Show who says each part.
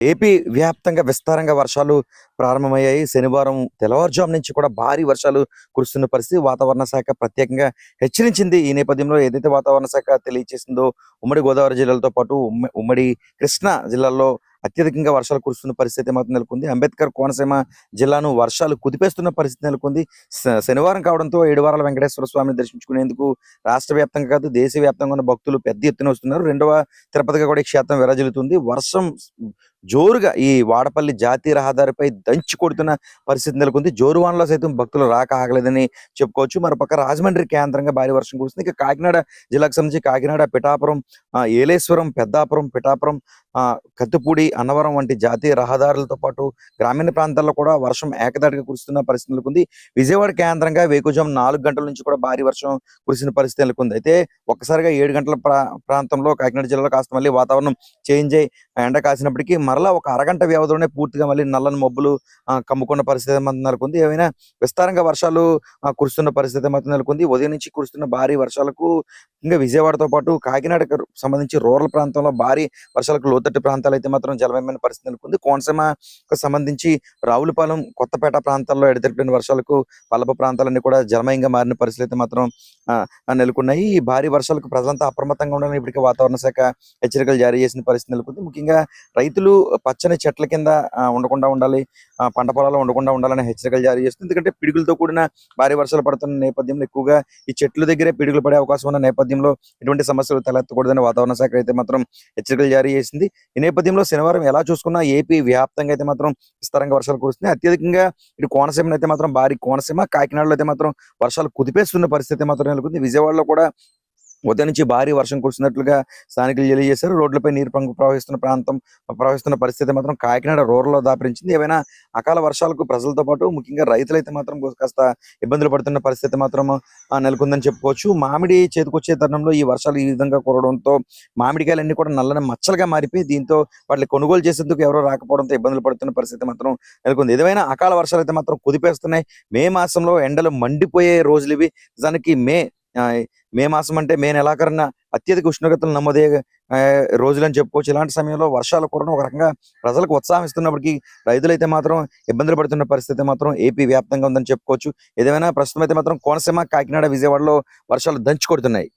Speaker 1: AP వ్యాప్తంగా విస్తారంగా వర్షాలు ప్రారంభమయ్యాయి. శనివారం తెల్లవారుజాము నుంచి కూడా భారీ వర్షాలు కురుస్తున్న పరిస్థితి వాతావరణ శాఖ ప్రత్యేకంగా హెచ్చరించింది. ఈ నేపథ్యంలో ఏదైతే వాతావరణ శాఖ తెలియజేసిందో ఉమ్మడి గోదావరి జిల్లాలతో పాటు ఉమ్మడి కృష్ణా జిల్లాల్లో అత్యధికంగా వర్షాలు కురుస్తున్న పరిస్థితి మాత్రం నెలకొంది. అంబేద్కర్ కోనసీమ జిల్లాను వర్షాలు కుదిపేస్తున్న పరిస్థితి నెలకొంది. శనివారం కావడంతో ఏడువారాల వెంకటేశ్వర స్వామిని దర్శించుకునేందుకు రాష్ట్ర వ్యాప్తంగా కాదు దేశవ్యాప్తంగా ఉన్న భక్తులు పెద్ద ఎత్తున వస్తున్నారు. రెండవ తిరుపతిగా కూడా ఈ క్షేత్రం విరాజిల్లుతుంది. వర్షం జోరుగా ఈ వాడపల్లి జాతీయ రహదారిపై దంచి కొడుతున్న పరిస్థితి నెలకొంది. జోరువానలో సైతం భక్తులు రాక ఆగలేదని చెప్పుకోవచ్చు. మరోపక్క రాజమండ్రి కేంద్రంగా భారీ వర్షం కురుస్తుంది. ఇక కాకినాడ జిల్లాకు సంబంధించి కాకినాడ, పిఠాపురం, ఏలేశ్వరం, పెద్దాపురం, పిఠాపురం, కత్తిపూడి, అన్నవరం వంటి జాతీయ రహదారులతో పాటు గ్రామీణ ప్రాంతాల్లో కూడా వర్షం ఏకదాటిగా కురుస్తున్న పరిస్థితి నెలకొంది. విజయవాడ కేంద్రంగా వేకువజాము 4 గంటల నుంచి కూడా భారీ వర్షం కురిసిన పరిస్థితి నెలకొంది. అయితే ఒక్కసారిగా 7 గంటల ప్రాంతంలో కాకినాడ జిల్లాలో కాస్త మళ్ళీ వాతావరణం చేంజ్ అయ్యి ఎండ కాసినప్పటికీ మరలా ఒక అరగంట వ్యవధిలోనే పూర్తిగా మళ్ళీ నల్లని మబ్బులు కమ్ముకున్న పరిస్థితి మాత్రం నెలకొంది. ఏమైనా విస్తారంగా వర్షాలు కురుస్తున్న పరిస్థితి మాత్రం నెలకొంది. ఉదయం నుంచి కురుస్తున్న భారీ వర్షాలకు ఇంకా విజయవాడతో పాటు కాకినాడకు సంబంధించి రూరల్ ప్రాంతంలో భారీ వర్షాలకు లోతట్టు ప్రాంతాలు అయితే మాత్రం జలమయమైన పరిస్థితి నెలకొంది. కోనసీమకు సంబంధించి రావులపాలెం, కొత్తపేట ప్రాంతాల్లో ఎడతెరిపిన వర్షాలకు పల్లపు ప్రాంతాలన్నీ కూడా జలమయంగా మారిన పరిస్థితి అయితే మాత్రం నెలకొన్నాయి. ఈ భారీ వర్షాలకు ప్రజలంతా అప్రమత్తంగా ఉండాలని ఇప్పటికే వాతావరణ శాఖ హెచ్చరికలు జారీ చేసిన పరిస్థితి నెలకొంది. ముఖ్యంగా రైతులు పచ్చని చెట్ల కింద ఉండకుండా ఉండాలి, పంట పొలాల్లో ఉండకుండా ఉండాలని హెచ్చరికలు జారీ చేస్తుంది. ఎందుకంటే పిడుగులతో కూడిన భారీ వర్షాలు పడుతున్న నేపథ్యంలో ఎక్కువగా ఈ చెట్ల దగ్గరే పిడుగులు పడే అవకాశం ఉన్న నేపథ్యంలో ఎటువంటి సమస్యలు తలెత్తకూడదని వాతావరణ శాఖ అయితే మాత్రం హెచ్చరికలు జారీ చేసింది. ఈ నేపథ్యంలో శనివారం ఎలా చూసుకున్నా ఏపీ వ్యాప్తంగా అయితే మాత్రం విస్తారంగా వర్షాలు కురుస్తున్నాయి. అత్యధికంగా ఇటు కోనసీమలో అయితే మాత్రం భారీ కోనసీమ, కాకినాడలో అయితే మాత్రం వర్షాలు కుదిపేస్తున్న పరిస్థితి మాత్రం నెలకొంది. విజయవాడలో కూడా ఉదయం నుంచి భారీ వర్షం కురిసినట్లుగా స్థానికులు తెలియజేశారు. రోడ్లపై నీరు ప్రవహిస్తున్న పరిస్థితి మాత్రం కాకినాడ రూరల్లో దాపరించింది. ఏవైనా అకాల వర్షాలకు ప్రజలతో పాటు ముఖ్యంగా రైతులైతే మాత్రం కాస్త ఇబ్బందులు పడుతున్న పరిస్థితి మాత్రం నెలకొందని చెప్పుకోవచ్చు. మామిడి చేతికొచ్చే తరుణంలో ఈ వర్షాలు ఈ విధంగా కురవడంతో మామిడికాయలన్నీ కూడా నల్లని మచ్చలుగా మారిపోయి దీంతో వాటిని కొనుగోలు చేసేందుకు ఎవరో రాకపోవడంతో ఇబ్బందులు పడుతున్న పరిస్థితి మాత్రం నెలకొంది. ఏదైనా అకాల వర్షాలు అయితే మాత్రం కుదిపేస్తున్నాయి. మే మాసంలో ఎండలు మండిపోయే రోజులు ఇవి. నిజానికి మే మాసం అంటే మే నెలాఖరున అత్యధిక ఉష్ణోగ్రతలు నమోదయ్యే రోజులని చెప్పుకోవచ్చు. ఇలాంటి సమయంలో వర్షాలు కురవడం ఒక రకంగా ప్రజలకు ఉత్సాహం ఇస్తున్నప్పటికీ రైతులైతే మాత్రం ఇబ్బందులు పడుతున్న పరిస్థితి మాత్రం ఏపీ వ్యాప్తంగా ఉందని చెప్పుకోవచ్చు. ఏదేమైనా ప్రస్తుతం అయితే మాత్రం కోనసీమ, కాకినాడ, విజయవాడలో వర్షాలు దంచి కొడుతున్నాయి.